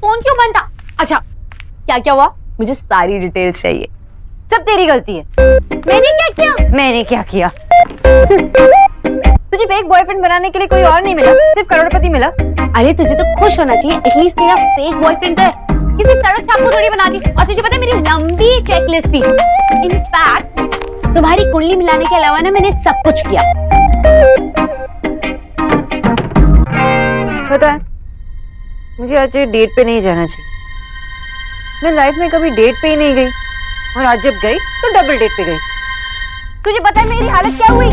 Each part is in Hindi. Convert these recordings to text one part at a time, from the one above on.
फोन क्यों बंद था? अच्छा क्या क्या हुआ? मुझे सारी डिटेल्स चाहिए। सब तेरी गलती है। मैंने क्या किया? मैंने क्या किया? तुझे फेक बॉयफ्रेंड बनाने के लिए कोई और नहीं मिला, सिर्फ करोड़पति मिला। अरे तुझे तो खुश होना चाहिए, एटलीस्ट तेरा फेक बॉयफ्रेंड तो है। किसी सड़क छाप को थोड़ी बना दी। और तुझे पता है मेरी लंबी चेकलिस्ट थी। इनफैक्ट तुम्हारी कुंडली मिलाने के अलावा ना मैंने सब कुछ किया। पता है मुझे आज डेट पे नहीं जाना चाहिए। मैं लाइफ में कभी डेट पे ही नहीं गई और आज जब गई तो डबल डेट पे गई। तुझे पता है मेरी हालत क्या हुई?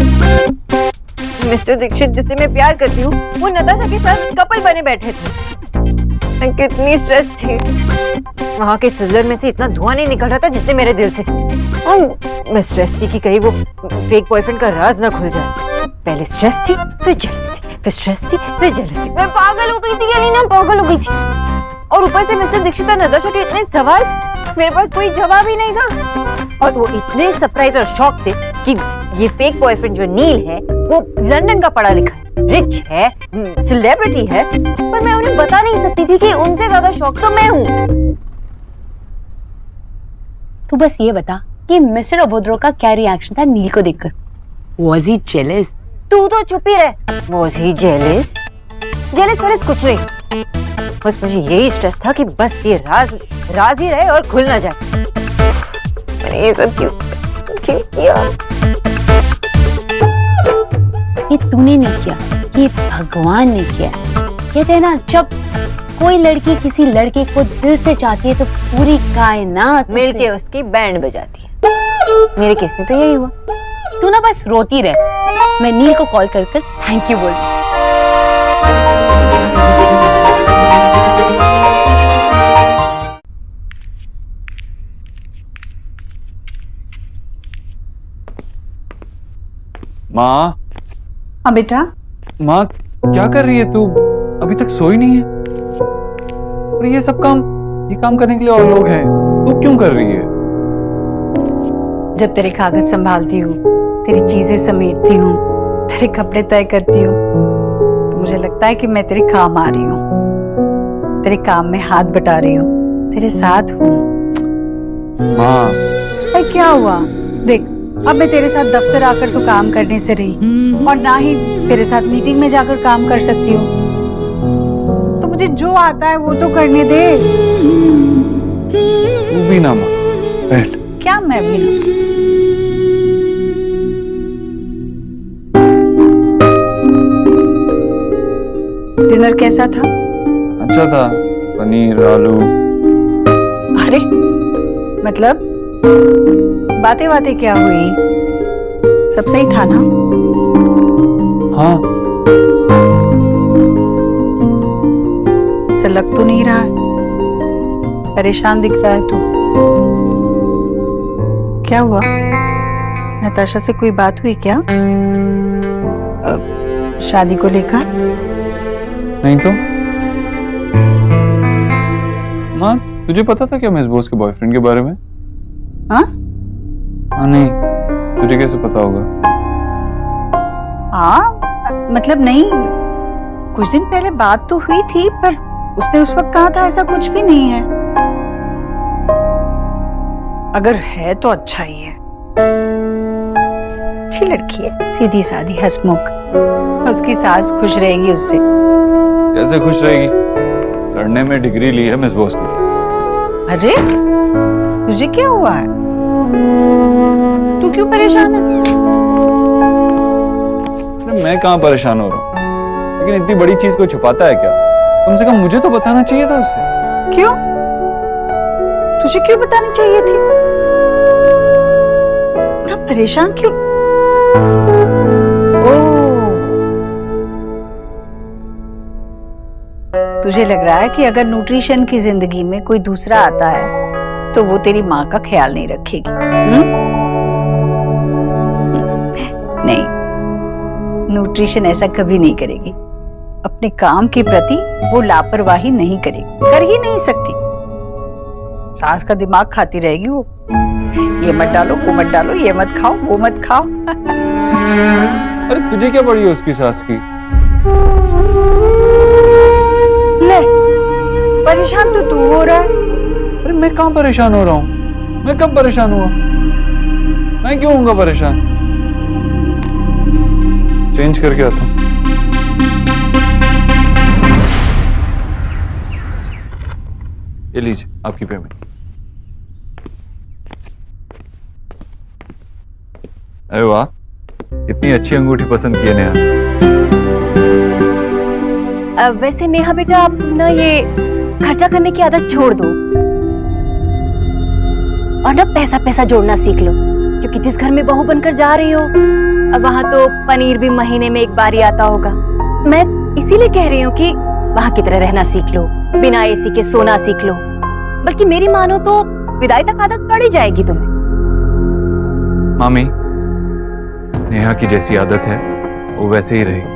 मिस्टर दीक्षित जिससे मैं प्यार करती हूँ वो नताशा के साथ कपल बने बैठे थे। मैं कितनी स्ट्रेस थी। वहां के सिलेंडर में से इतना धुआं नहीं निकल रहा था जितने मेरे दिल से। और मैं स्ट्रेस थी कि कहीं वो फेक बॉयफ्रेंड का राज ना खुल जाए। पहले स्ट्रेस थी, फिर जेलसी, फिर स्ट्रेस थी, फिर जेलसी। मैं पागल हो गई थी यानी ना, पागल हो गई थी। और ऊपर से मिस्टर दीक्षित और नताशा के इतने सवाल, मेरे पास कोई जवाब ही नहीं था। और वो इतने सरप्राइज और शॉक थे कि ये फेक बॉयफ्रेंड जो नील है वो लंदन का पढ़ा लिखा है, रिच है, सेलिब्रिटी है, पर मैं उन्हें बता नहीं सकती थी कि उनसे ज्यादा शॉक तो मैं हूँ। तू बस ये बता कि मिस्टर अबोध्रो का क्या रिएक्शन था नील को देखकर? Was he jealous? तू तो चुप ही रह। Was he jealous? Jealous Wallace कुछ नहीं, बस मुझे यही स्ट्रेस था कि बस ये राज ही रहे और खुल ना जाए। मैंने ये सब क्यों किया? ये तूने नहीं किया, ये भगवान ने किया। कहते हैं ना, जब कोई लड़की किसी लड़के को दिल से चाहती है तो पूरी कायनात मिलके उसकी बैंड बजाती है। मेरे केस में तो यही हुआ। तू ना बस रोती रह, मैं नील को कॉल कर थैंक यू बोलती। माँ। हाँ बेटा। माँ क्या कर रही है तू? अभी तक सोई नहीं है? और ये सब काम, ये काम करने के लिए और लोग हैं, तू क्यों कर रही है? जब तेरे कागज संभालती हूँ, तेरी चीजें समेटती हूँ, तेरे कपड़े तय करती हूँ, तो मुझे लगता है कि मैं तेरे काम आ रही हूँ, तेरे काम में हाथ बटा रही हूँ, तेरे साथ हूँ। माँ। अरे क्या हुआ? देख, अब मैं तेरे साथ दफ्तर आकर तो काम करने से रही और ना ही तेरे साथ मीटिंग में जाकर काम कर सकती हूँ। तो मुझे जो आता है वो तो करने दे। तू भी ना माँ, बैठ। क्या मैं भी ना? डिनर कैसा था? अच्छा था, पनीर आलू। अरे मतलब बातें बातें क्या हुई? सब सही था ना? हाँ। ऐसा लग तो नहीं रहा है, परेशान दिख रहा है तू। क्या हुआ? नताशा से कोई बात हुई क्या? शादी को लेकर? नहीं तो माँ, तुझे पता था क्या मैं इस बॉस के बॉयफ्रेंड के बारे में? हाँ? हाँ नहीं, तुझे कैसे पता होगा? हाँ मतलब नहीं, कुछ दिन पहले बात तो हुई थी, पर उसने उस वक्त कहा था ऐसा कुछ भी नहीं है। अगर है तो अच्छा ही है, अच्छी लड़की है, सीधी सादी, हंसमुख। उसकी सास खुश रहेगी उससे। कैसे खुश रहेगी? लड़ने में डिग्री ली है मिस बॉस ने। अरे तुझे क्या हुआ है? तू क्यों परेशान है? मैं कहाँ परेशान हो रहा हूँ, लेकिन इतनी बड़ी चीज को छुपाता है क्या? कम से कम मुझे तो बताना चाहिए था उससे। क्यों? तुझे क्यों बतानी चाहिए थी? इतना परेशान क्यों? तुझे लग रहा है कि अगर न्यूट्रिशन की जिंदगी में कोई दूसरा आता है तो वो तेरी माँ का ख्याल नहीं रखेगी। नहीं, न्यूट्रिशन ऐसा कभी नहीं करेगी। अपने काम के प्रति वो लापरवाही नहीं करेगी, कर ही नहीं सकती। सास का दिमाग खाती रहेगी वो। ये मत डालो, वो मत डालो, ये मत खाओ, वो मत खाओ। अरे तुझे क्या पड़ी है उसकी सास की? ले, परेशान तो तू हो रहा है। अरे मैं कहाँ परेशान हो रहा हूँ? मैं कब परेशान हुआ? मैं क्यों होऊंगा परेशान? चेंज करके आता हूँ। ये लीजिए आपकी पेमेंट। अरे वाह, कितनी अच्छी अंगूठी पसंद की है नेहा। वैसे नेहा बेटा, आप ना ये खर्चा करने की आदत छोड़ दो और ना पैसा पैसा जोड़ना सीख लो, क्योंकि जिस घर में बहू बनकर जा रही हो, अब वहां तो पनीर भी महीने में एक बार ही आता होगा। मैं इसीलिए कह रही हूँ कि वहां की तरह रहना सीख लो, बिना एसी के सोना सीख लो। बल्कि मेरी मानो तो विदाई तक आदत पड़ ही जाएगी तुम्हें। मामी, नेहा की जैसी आदत है वो वैसे ही रहेगी।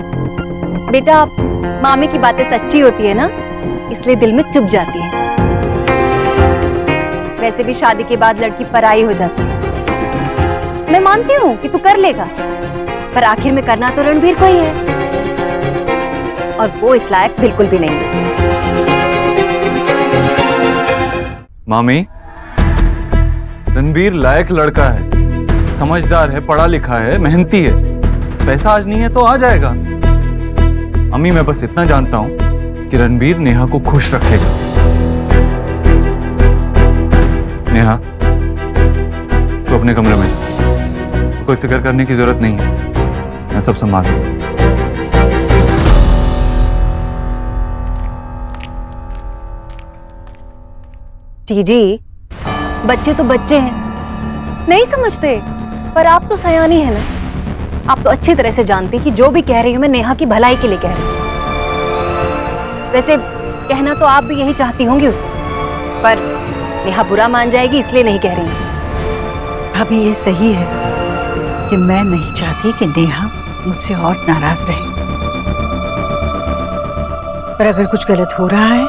बेटा, मामी की बातें सच्ची होती है ना, इसलिए दिल में चुभ जाती है। वैसे भी शादी के बाद लड़की पराई हो जाती है। मैं मानती हूँ कि तू कर लेगा, पर आखिर में करना तो रणवीर को ही है, और वो इस लायक बिल्कुल भी नहीं है। मामी, रणवीर लायक लड़का है, समझदार है, पढ़ा लिखा है, मेहनती है। पैसा आज नहीं है तो आ जाएगा। अम्मी, मैं बस इतना जानता हूं कि रणवीर नेहा को खुश रखेगा। नेहा, तो अपने कमरे में जा। कोई फिक्र करने की जरूरत नहीं है, मैं सब संभाल लूंगा। जी, बच्चे तो बच्चे हैं, नहीं समझते, पर आप तो सयानी है ना। आप तो अच्छी तरह से जानती कि जो भी कह रही हूँ मैं नेहा की भलाई के लिए कह रही हूँ। वैसे कहना तो आप भी यही चाहती होंगी उसे, पर नेहा बुरा मान जाएगी इसलिए नहीं कह रही हूँ। भाभी, ये सही है कि मैं नहीं चाहती कि नेहा मुझसे और नाराज रहे, पर अगर कुछ गलत हो रहा है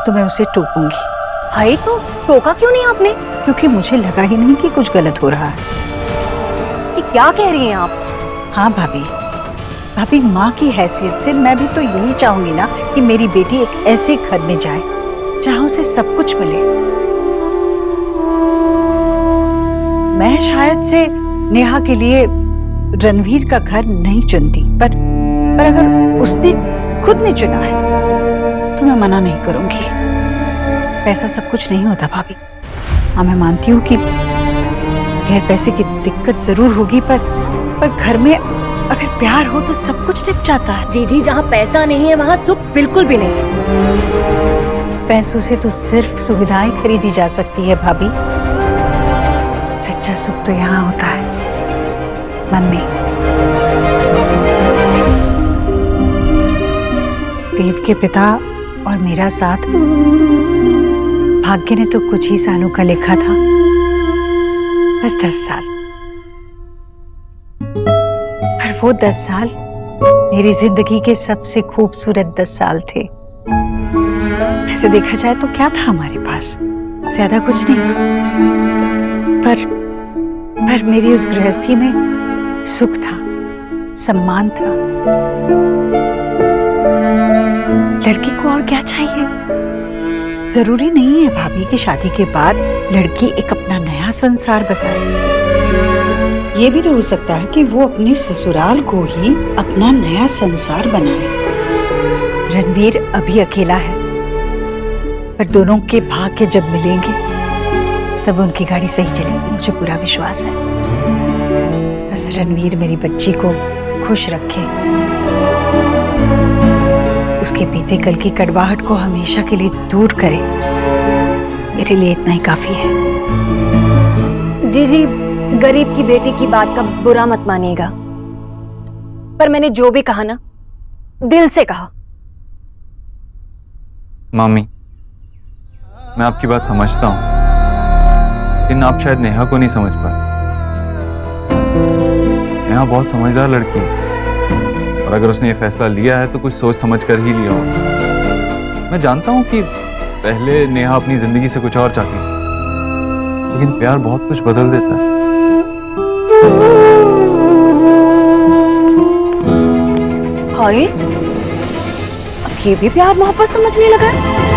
तो मैं उसे टोकूंगी। हाय, तो टोका क्यों नहीं आपने? क्योंकि मुझे लगा ही नहीं कि कुछ गलत हो रहा है। ये क्या कह रही हैं आप? हाँ भाभी, भाभी माँ की हैसियत से मैं भी तो यही चाहूंगी ना कि मेरी बेटी एक ऐसे घर में जाए जहाँ उसे सब कुछ मिले। मैं शायद से नेहा के लिए रणवीर का घर नहीं चुनती, पर अगर उसने खुद ने चुना है तो मैं मना नहीं करूंगी। पैसा सब कुछ नहीं होता भाभी। हाँ, मैं मानती हूँ कि खैर पैसे की दिक्कत जरूर होगी, पर घर में अगर प्यार हो तो सब कुछ निप जाता है। जी, जहाँ पैसा नहीं है वहाँ सुख बिल्कुल भी नहीं है। पैसों से तो सिर्फ सुविधाएं खरीदी जा सकती है भाभी। सच्चा सुख तो यहाँ होता है, मन में। देव के पिता और मेरा साथ भाग्य ने तो कुछ ही सालों का लिखा था, बस 10 साल। पर वो 10 साल मेरी जिंदगी के सबसे खूबसूरत 10 साल थे। वैसे देखा जाए तो क्या था हमारे पास? ज्यादा कुछ नहीं, पर मेरी उस गृहस्थी में सुख था, सम्मान था। लड़की को और क्या चाहिए? जरूरी नहीं है भाभी कि शादी के बाद लड़की एक अपना नया संसार बसाए। ये भी तो हो सकता है कि वो अपने ससुराल को ही अपना नया संसार बनाए। रणवीर अभी अकेला है, पर दोनों के भाग्य जब मिलेंगे तब उनकी गाड़ी सही चलेगी, मुझे पूरा विश्वास है। बस रणवीर मेरी बच्ची को खुश रखे, उसके बीते कल की कड़वाहट को हमेशा के लिए दूर करे। मेरे लिए इतना ही काफी है। जी, गरीब की बेटी की बात का बुरा मत मानिएगा, पर मैंने जो भी कहा ना, दिल से कहा। मामी, मैं आपकी बात समझता हूँ, लेकिन आप शायद नेहा को नहीं समझ पाए। नेहा बहुत समझदार लड़की है, और अगर उसने ये फैसला लिया है तो कुछ सोच समझ कर ही लिया होगा। मैं जानता हूँ कि पहले नेहा अपनी जिंदगी से कुछ और चाहती थी, लेकिन प्यार बहुत कुछ बदल देता है। हाय, अब ये भी प्यार मोहब्बत समझने लगा है?